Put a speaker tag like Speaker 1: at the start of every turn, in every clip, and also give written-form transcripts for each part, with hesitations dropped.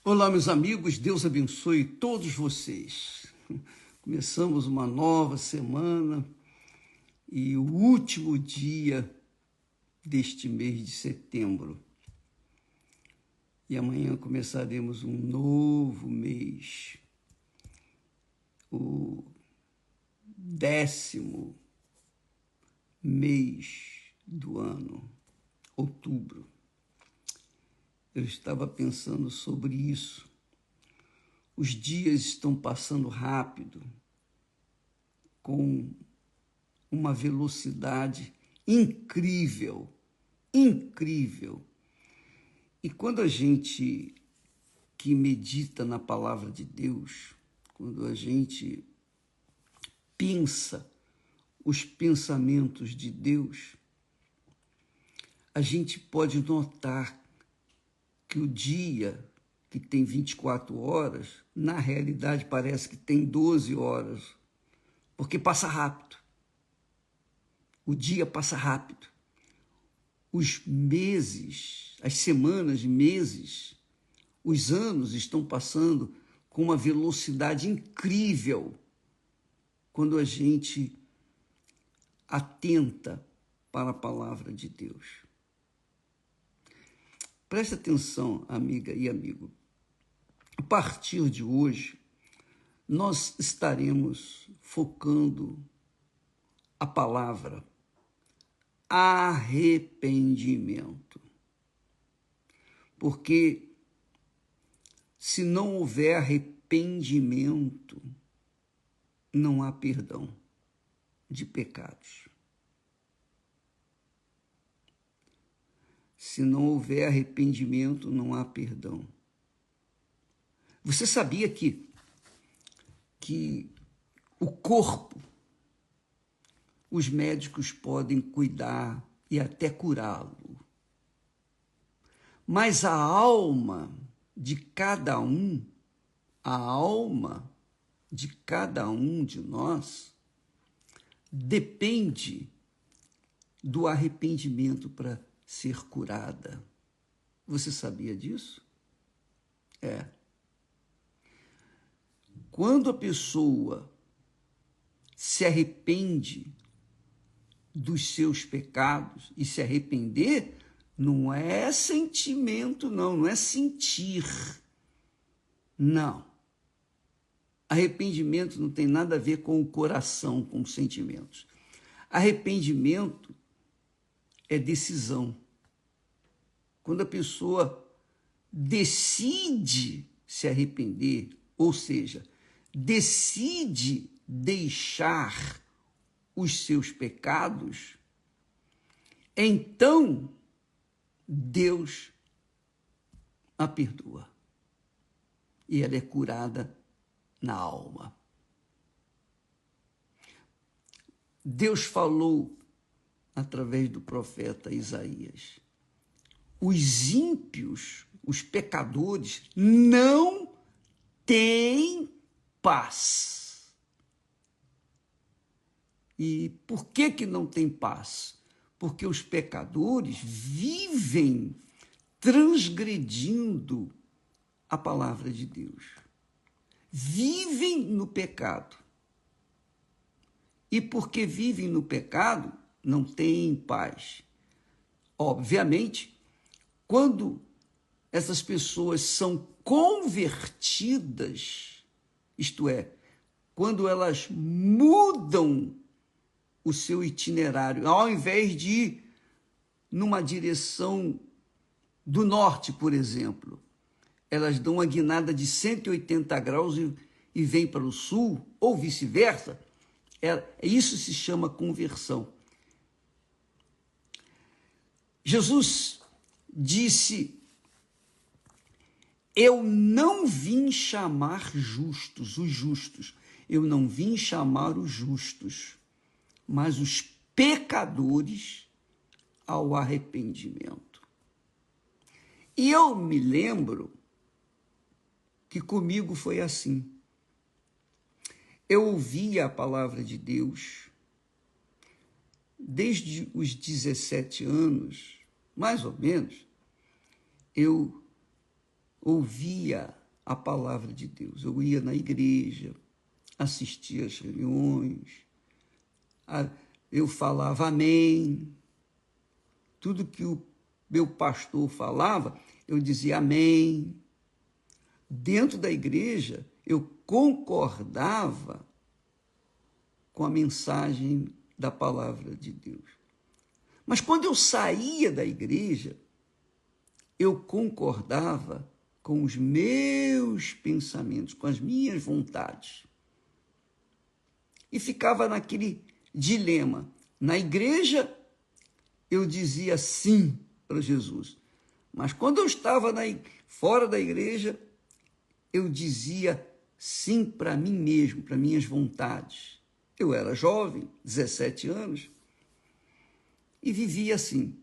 Speaker 1: Olá, meus amigos, Deus abençoe todos vocês. Começamos uma nova semana e o último dia deste mês de setembro. E amanhã começaremos um novo mês, o 10º mês do ano, outubro. Eu estava pensando sobre isso. Os dias estão passando rápido, com uma velocidade incrível, incrível. E quando a gente que medita na palavra de Deus, quando a gente pensa os pensamentos de Deus, a gente pode notar que o dia que tem 24 horas, na realidade parece que tem 12 horas, porque passa rápido. O dia passa rápido. Os meses, as semanas, meses, os anos estão passando com uma velocidade incrível quando a gente atenta para a palavra de Deus. Preste atenção, amiga e amigo. A partir de hoje, nós estaremos focando a palavra arrependimento. Porque se não houver arrependimento, não há perdão de pecados. Se não houver arrependimento, não há perdão. Você sabia que o corpo, os médicos podem cuidar e até curá-lo, mas a alma de cada um, a alma de cada um de nós, depende do arrependimento para ser curada. Você sabia disso? Quando a pessoa se arrepende dos seus pecados, e se arrepender não é sentimento, não é sentir. Não. Arrependimento não tem nada a ver com o coração, com os sentimentos. Arrependimento é decisão. Quando a pessoa decide se arrepender, ou seja, decide deixar os seus pecados, então Deus a perdoa e ela é curada na alma. Deus falou através do profeta Isaías: os ímpios, os pecadores, não têm paz. E por que não tem paz? Porque os pecadores vivem transgredindo a palavra de Deus. Vivem no pecado. E porque vivem no pecado, não têm paz. Obviamente, quando essas pessoas são convertidas, isto é, quando elas mudam o seu itinerário, ao invés de ir numa direção do norte, por exemplo, elas dão uma guinada de 180 graus e vêm para o sul, ou vice-versa, isso se chama conversão. Jesus disse: eu não vim chamar justos, os justos, eu não vim chamar os justos, mas os pecadores ao arrependimento. E eu me lembro que comigo foi assim. Eu ouvia a palavra de Deus desde os 17 anos, mais ou menos. Eu ouvia a palavra de Deus. Eu ia na igreja, assistia às reuniões, eu falava amém. Tudo que o meu pastor falava, eu dizia amém. Dentro da igreja, eu concordava com a mensagem da palavra de Deus. Mas quando eu saía da igreja, eu concordava com os meus pensamentos, com as minhas vontades. E ficava naquele dilema. Na igreja, eu dizia sim para Jesus. Mas quando eu estava fora da igreja, eu dizia sim para mim mesmo, para minhas vontades. Eu era jovem, 17 anos, e vivia assim,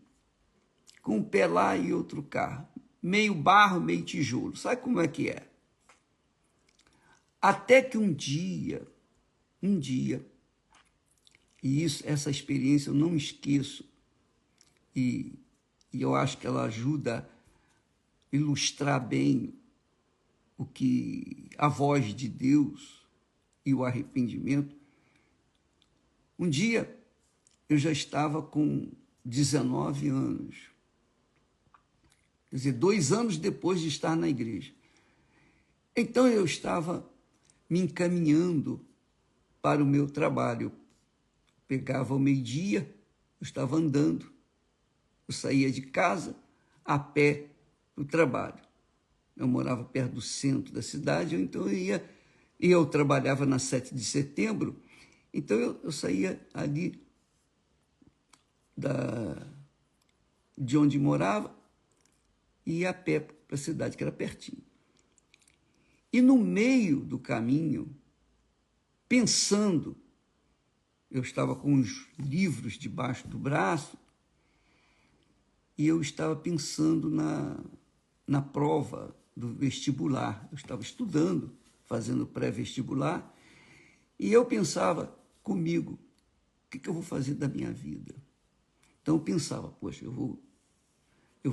Speaker 1: com um pé lá e outro cá, meio barro, meio tijolo. Sabe como é que é? Até que um dia, e essa experiência eu não esqueço, e eu acho que ela ajuda a ilustrar bem o que a voz de Deus e o arrependimento. Um dia eu já estava com 19 anos, quer dizer, 2 anos depois de estar na igreja. Então eu estava me encaminhando para o meu trabalho. Pegava ao meio-dia, eu estava andando, eu saía de casa a pé para o trabalho. Eu morava perto do centro da cidade, então eu trabalhava na 7 de setembro, então eu saía ali de onde morava e ia a pé para a cidade, que era pertinho. E no meio do caminho, pensando, eu estava com os livros debaixo do braço e eu estava pensando na prova do vestibular. Eu estava estudando, fazendo pré-vestibular, e eu pensava comigo, o que eu vou fazer da minha vida? Então eu pensava, poxa, eu vou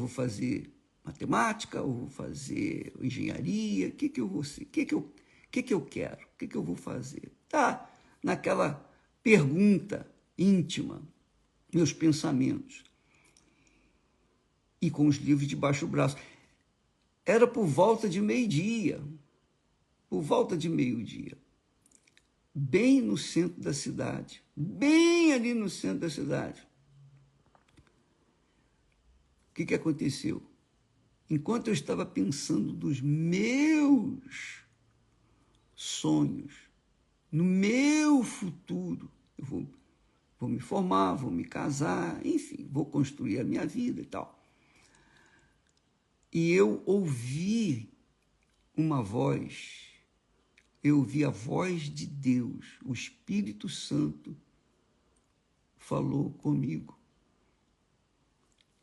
Speaker 1: fazer matemática, ou vou fazer engenharia, o que eu vou ser? O que eu quero? O que eu vou fazer? Tá, naquela pergunta íntima, meus pensamentos, e com os livros debaixo do braço. Era por volta de meio-dia, bem no centro da cidade, bem ali no centro da cidade. O que aconteceu? Enquanto eu estava pensando dos meus sonhos, no meu futuro, eu vou me formar, vou me casar, enfim, vou construir a minha vida e tal. E eu ouvi uma voz, eu ouvi a voz de Deus, o Espírito Santo falou comigo.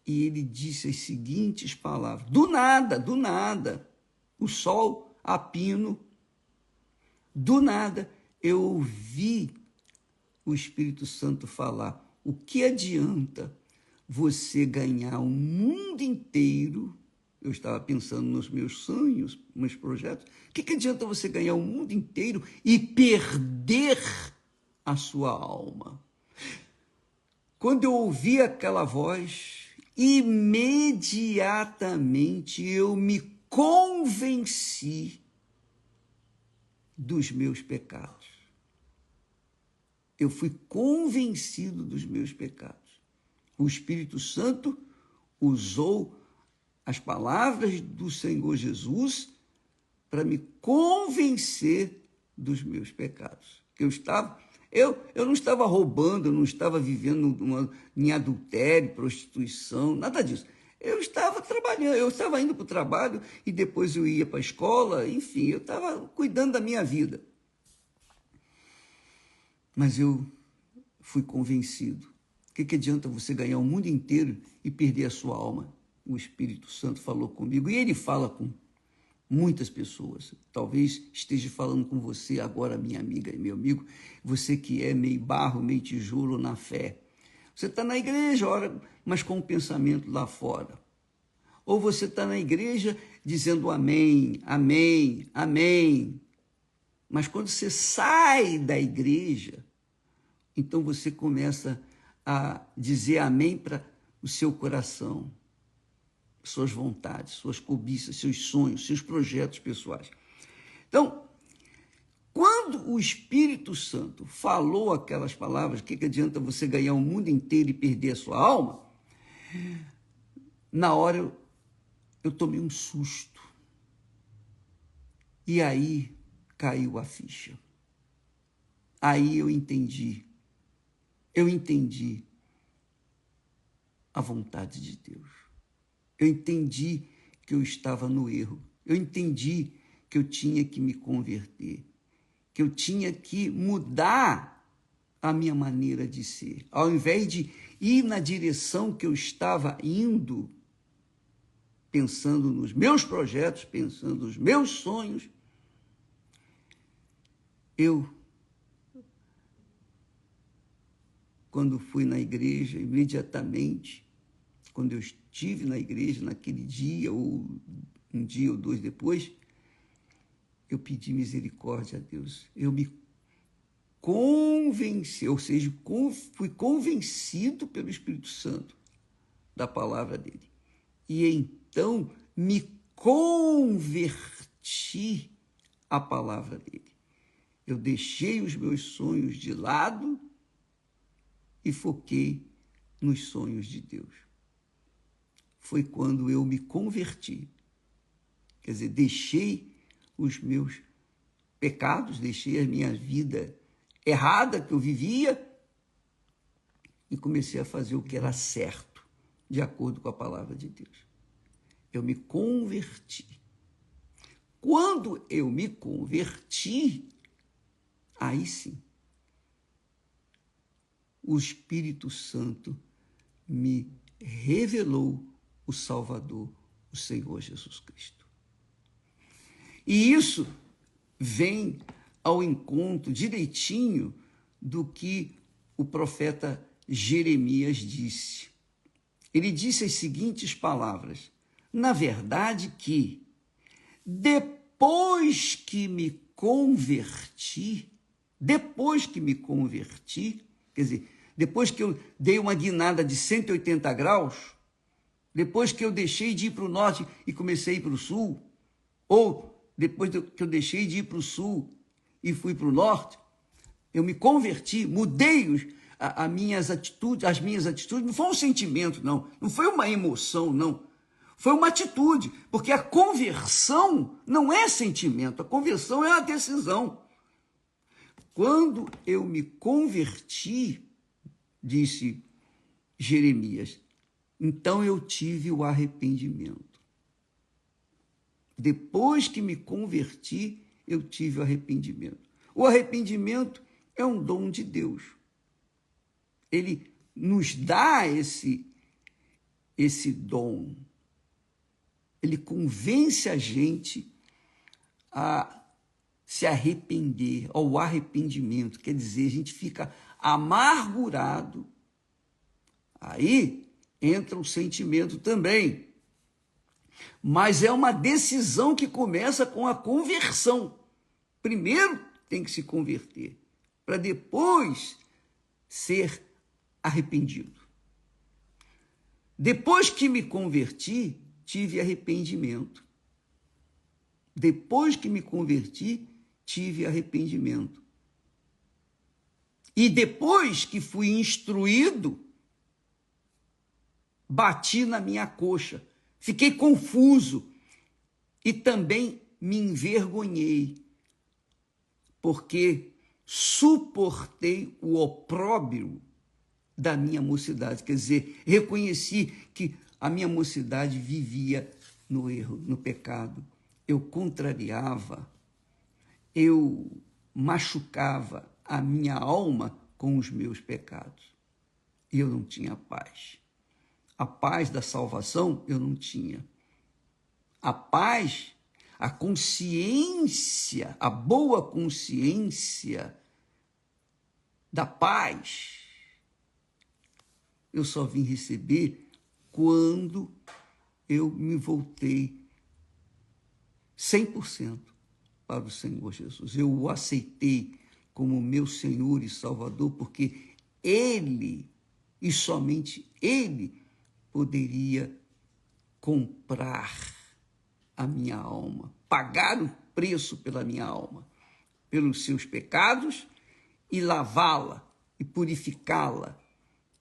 Speaker 1: E ele disse as seguintes palavras, do nada, o sol a pino, do nada eu ouvi o Espírito Santo falar, o que adianta você ganhar o mundo inteiro? Eu estava pensando nos meus sonhos, meus projetos. O que adianta você ganhar o mundo inteiro e perder a sua alma? Quando eu ouvi aquela voz, imediatamente eu me convenci dos meus pecados. Eu fui convencido dos meus pecados. O Espírito Santo usou as palavras do Senhor Jesus para me convencer dos meus pecados. Eu não estava roubando, eu não estava vivendo em adultério, prostituição, nada disso. Eu estava trabalhando, eu estava indo para o trabalho e depois eu ia para a escola, enfim, eu estava cuidando da minha vida. Mas eu fui convencido. O que adianta você ganhar o mundo inteiro e perder a sua alma? O Espírito Santo falou comigo, e ele fala com muitas pessoas. Talvez esteja falando com você agora, minha amiga e meu amigo, você que é meio barro, meio tijolo na fé. Você está na igreja, ora, mas com o pensamento lá fora. ou você está na igreja dizendo amém, amém, amém. Mas quando você sai da igreja, então você começa a dizer amém para o seu coração, suas vontades, suas cobiças, seus sonhos, seus projetos pessoais. Então, quando o Espírito Santo falou aquelas palavras, o que adianta você ganhar o mundo inteiro e perder a sua alma? Na hora eu tomei um susto. E aí caiu a ficha. Aí eu entendi a vontade de Deus. Eu entendi que eu estava no erro. Eu entendi que eu tinha que me converter, que eu tinha que mudar a minha maneira de ser. Ao invés de ir na direção que eu estava indo, pensando nos meus projetos, pensando nos meus sonhos, quando fui na igreja, imediatamente, quando eu estive na igreja naquele dia, ou um dia ou dois depois, eu pedi misericórdia a Deus. Eu me convenci, ou seja, fui convencido pelo Espírito Santo da palavra dele. E então me converti à palavra dele. Eu deixei os meus sonhos de lado e foquei nos sonhos de Deus. Foi quando eu me converti. Quer dizer, deixei os meus pecados, deixei a minha vida errada que eu vivia e comecei a fazer o que era certo, de acordo com a palavra de Deus. Eu me converti. Quando eu me converti, aí sim, o Espírito Santo me revelou o Salvador, o Senhor Jesus Cristo. E isso vem ao encontro direitinho do que o profeta Jeremias disse. Ele disse as seguintes palavras: na verdade que, depois que me converti, quer dizer, depois que eu dei uma guinada de 180 graus, depois que eu deixei de ir para o norte e comecei a ir para o sul, ou depois que eu deixei de ir para o sul e fui para o norte, eu me converti, mudei as minhas atitudes, não foi um sentimento, não foi uma emoção, não. Foi uma atitude, porque a conversão não é sentimento, a conversão é uma decisão. Quando eu me converti, disse Jeremias, então eu tive o arrependimento. Depois que me converti, eu tive o arrependimento. O arrependimento é um dom de Deus. Ele nos dá esse dom. Ele convence a gente a se arrepender, ao arrependimento. Quer dizer, a gente fica amargurado. Aí entra o sentimento também. Mas é uma decisão que começa com a conversão. Primeiro tem que se converter, para depois ser arrependido. Depois que me converti, tive arrependimento. Depois que me converti, tive arrependimento. E depois que fui instruído, bati na minha coxa, fiquei confuso e também me envergonhei, porque suportei o opróbrio da minha mocidade. Quer dizer, reconheci que a minha mocidade vivia no erro, no pecado. Eu contrariava, eu machucava a minha alma com os meus pecados. E eu não tinha paz. A paz da salvação eu não tinha. A paz, a consciência, a boa consciência da paz, eu só vim receber quando eu me voltei 100% para o Senhor Jesus. Eu o aceitei como meu Senhor e Salvador, porque Ele, e somente Ele, poderia comprar a minha alma, pagar o preço pela minha alma, pelos seus pecados, e lavá-la, e purificá-la,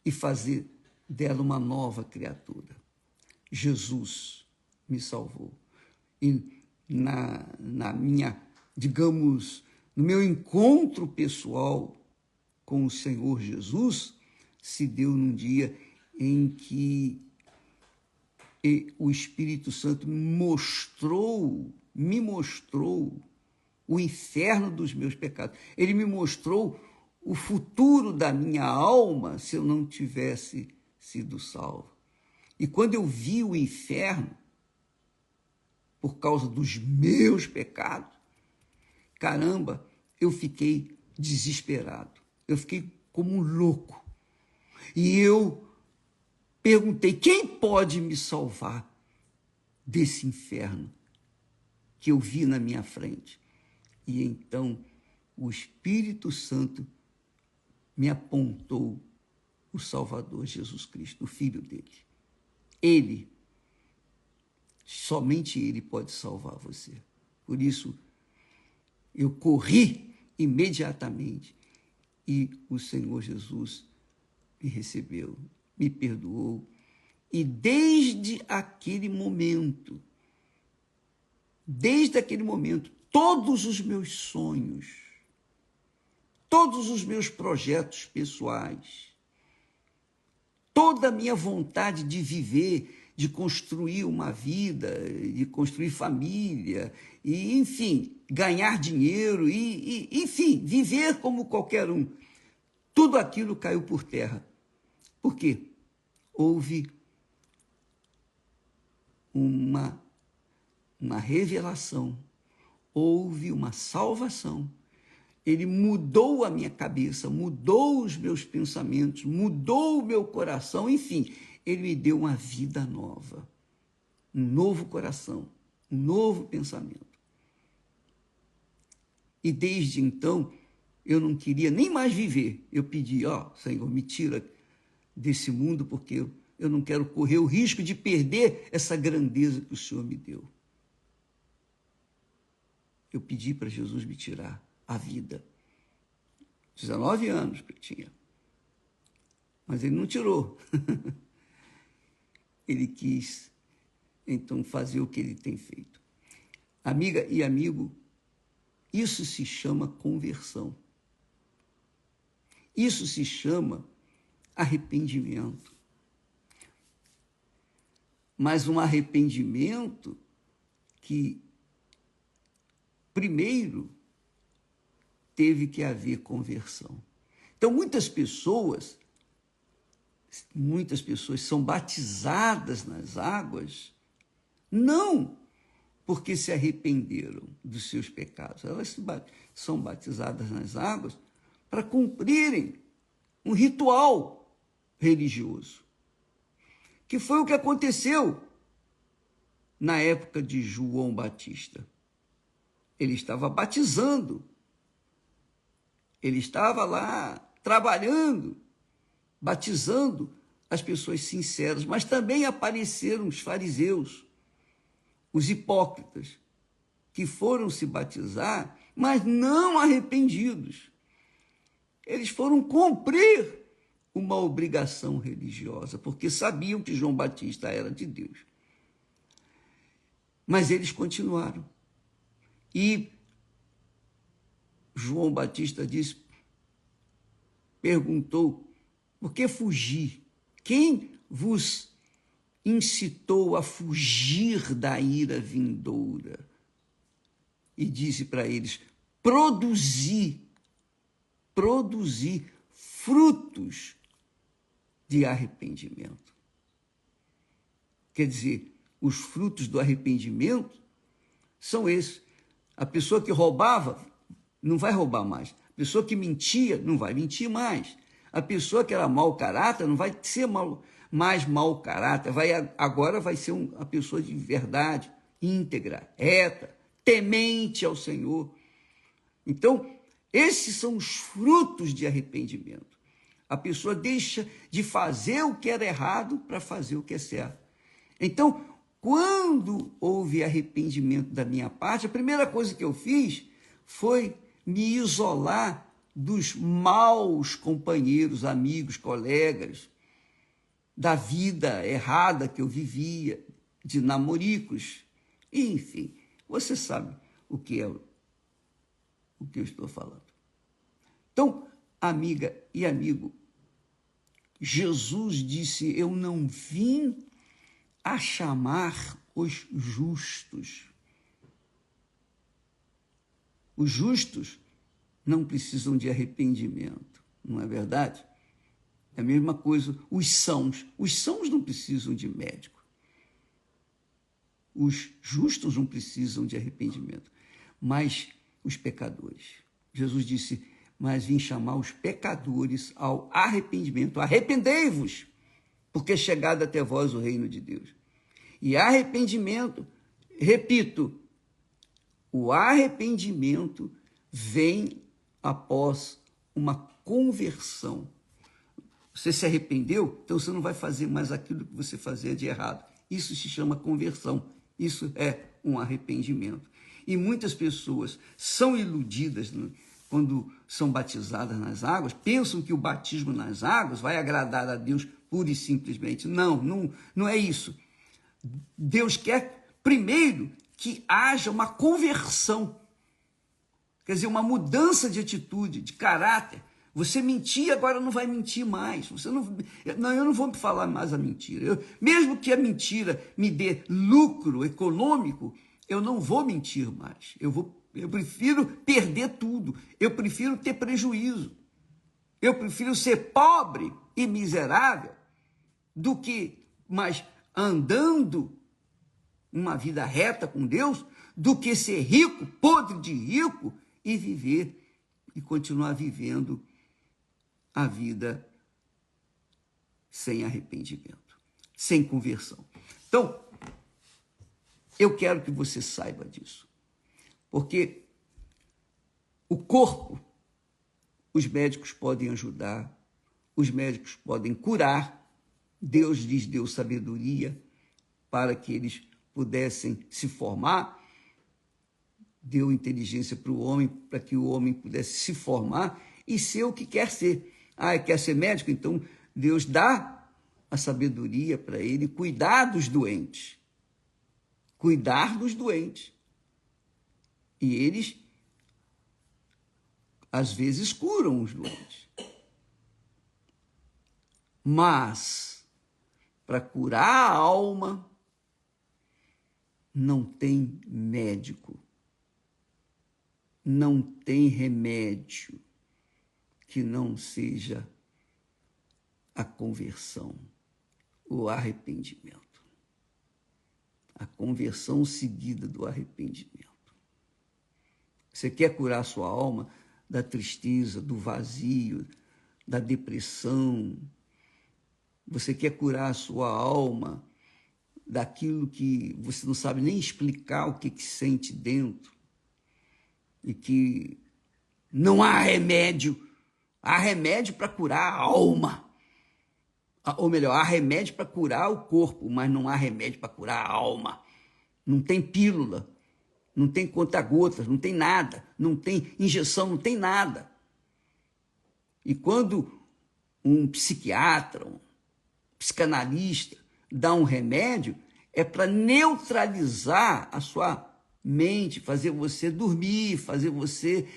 Speaker 1: e fazer dela uma nova criatura. Jesus me salvou. E na minha, digamos, no meu encontro pessoal com o Senhor Jesus, se deu num dia em que o Espírito Santo me mostrou o inferno dos meus pecados. Ele me mostrou o futuro da minha alma se eu não tivesse sido salvo. E quando eu vi o inferno, por causa dos meus pecados, caramba, eu fiquei desesperado. Eu fiquei como um louco. E eu perguntei, quem pode me salvar desse inferno que eu vi na minha frente? E então o Espírito Santo me apontou o Salvador Jesus Cristo, o Filho dele. Ele, somente Ele pode salvar você. Por isso, eu corri imediatamente e o Senhor Jesus me recebeu, me perdoou. E desde aquele momento, todos os meus sonhos, todos os meus projetos pessoais, toda a minha vontade de viver, de construir uma vida, de construir família, e, enfim, ganhar dinheiro, enfim, viver como qualquer um, tudo aquilo caiu por terra. Por quê? Houve uma revelação, houve uma salvação. Ele mudou a minha cabeça, mudou os meus pensamentos, mudou o meu coração, enfim, ele me deu uma vida nova, um novo coração, um novo pensamento. E desde então, eu não queria nem mais viver. Eu pedi, Senhor, me tira desse mundo, porque eu não quero correr o risco de perder essa grandeza que o Senhor me deu. Eu pedi para Jesus me tirar a vida. 19 anos que eu tinha. Mas ele não tirou. Ele quis, então, fazer o que ele tem feito. Amiga e amigo, isso se chama conversão. Isso se chama arrependimento. Mas um arrependimento que, primeiro, teve que haver conversão. Então, muitas pessoas são batizadas nas águas, não porque se arrependeram dos seus pecados. Elas são batizadas nas águas para cumprirem um ritual religioso, que foi o que aconteceu na época de João Batista. Ele estava batizando, ele estava lá trabalhando, batizando as pessoas sinceras, mas também apareceram os fariseus, os hipócritas, que foram se batizar, mas não arrependidos. Eles foram cumprir uma obrigação religiosa, porque sabiam que João Batista era de Deus. Mas eles continuaram. E João Batista perguntou, por que fugir? Quem vos incitou a fugir da ira vindoura? E disse para eles, produzir frutos de arrependimento. Quer dizer, os frutos do arrependimento são esses. A pessoa que roubava não vai roubar mais. A pessoa que mentia não vai mentir mais. A pessoa que era mau caráter não vai ser mau. mais mau caráter, agora vai ser uma pessoa de verdade, íntegra, reta, temente ao Senhor. Então, esses são os frutos de arrependimento. A pessoa deixa de fazer o que era errado para fazer o que é certo. Então, quando houve arrependimento da minha parte, a primeira coisa que eu fiz foi me isolar dos maus companheiros, amigos, colegas, da vida errada que eu vivia, de namoricos, enfim, você sabe o que é o que eu estou falando. Então, amiga e amigo, Jesus disse: eu não vim a chamar os justos. Os justos não precisam de arrependimento, não é verdade? É a mesma coisa, os sãos. Os sãos não precisam de médico. Os justos não precisam de arrependimento, mas os pecadores. Jesus disse: mas vim chamar os pecadores ao arrependimento. Arrependei-vos, porque é chegado até vós o reino de Deus. E arrependimento, repito, o arrependimento vem após uma conversão. Você se arrependeu, então você não vai fazer mais aquilo que você fazia de errado. Isso se chama conversão. Isso é um arrependimento. E muitas pessoas são iludidas quando são batizadas nas águas, pensam que o batismo nas águas vai agradar a Deus pura e simplesmente. Não é isso. Deus quer, primeiro, que haja uma conversão. Quer dizer, uma mudança de atitude, de caráter. Você mentia, agora não vai mentir mais. Eu não vou falar mais a mentira. Mesmo que a mentira me dê lucro econômico, eu não vou mentir mais. Eu prefiro perder tudo. Eu prefiro ter prejuízo. Eu prefiro ser pobre e miserável do que mais andando uma vida reta com Deus, do que ser rico, podre de rico, e viver e continuar vivendo a vida sem arrependimento, sem conversão. Então, eu quero que você saiba disso, porque o corpo, os médicos podem ajudar, os médicos podem curar, Deus lhes deu sabedoria para que eles pudessem se formar, deu inteligência para o homem, para que o homem pudesse se formar e ser o que quer ser. Quer ser médico? Então Deus dá a sabedoria para ele cuidar dos doentes. Cuidar dos doentes. E eles, às vezes, curam os doentes. Mas, para curar a alma, não tem médico. Não tem remédio que não seja a conversão, o arrependimento. A conversão seguida do arrependimento. Você quer curar sua alma da tristeza, do vazio, da depressão? Você quer curar sua alma daquilo que você não sabe nem explicar o que sente dentro? E que não há remédio. Há remédio para curar a alma. Ou melhor, há remédio para curar o corpo, mas não há remédio para curar a alma. Não tem pílula, não tem conta-gotas, não tem nada, não tem injeção, não tem nada. E quando um psiquiatra, um psicanalista dá um remédio, é para neutralizar a sua mente, fazer você dormir, fazer você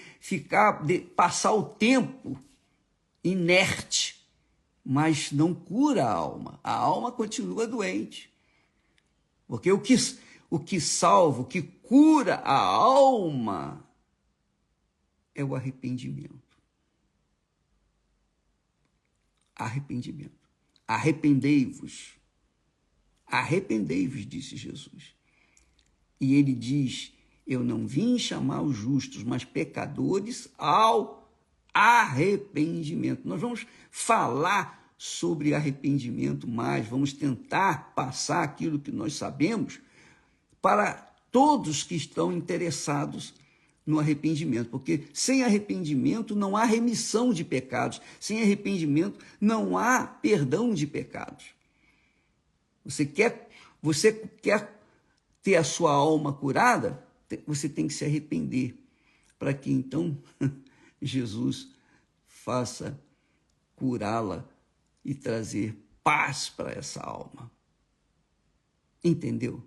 Speaker 1: passar o tempo inerte, mas não cura a alma. A alma continua doente. Porque o que salva, o que cura a alma é o arrependimento. Arrependimento. Arrependei-vos. Arrependei-vos, disse Jesus. E ele diz: eu não vim chamar os justos, mas pecadores ao arrependimento. Nós vamos falar sobre arrependimento mais, vamos tentar passar aquilo que nós sabemos para todos que estão interessados no arrependimento, porque sem arrependimento não há remissão de pecados, sem arrependimento não há perdão de pecados. Você quer ter a sua alma curada, você tem que se arrepender, para que então Jesus faça curá-la e trazer paz para essa alma. Entendeu?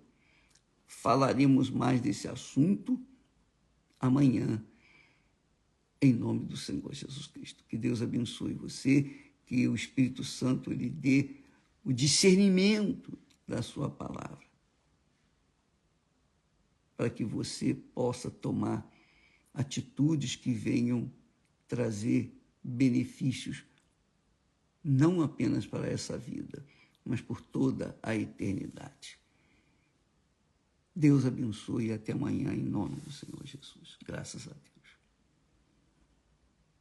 Speaker 1: Falaremos mais desse assunto amanhã, em nome do Senhor Jesus Cristo. Que Deus abençoe você, que o Espírito Santo lhe dê o discernimento da sua palavra, para que você possa tomar atitudes que venham trazer benefícios, não apenas para essa vida, mas por toda a eternidade. Deus abençoe e até amanhã, em nome do Senhor Jesus. Graças a Deus.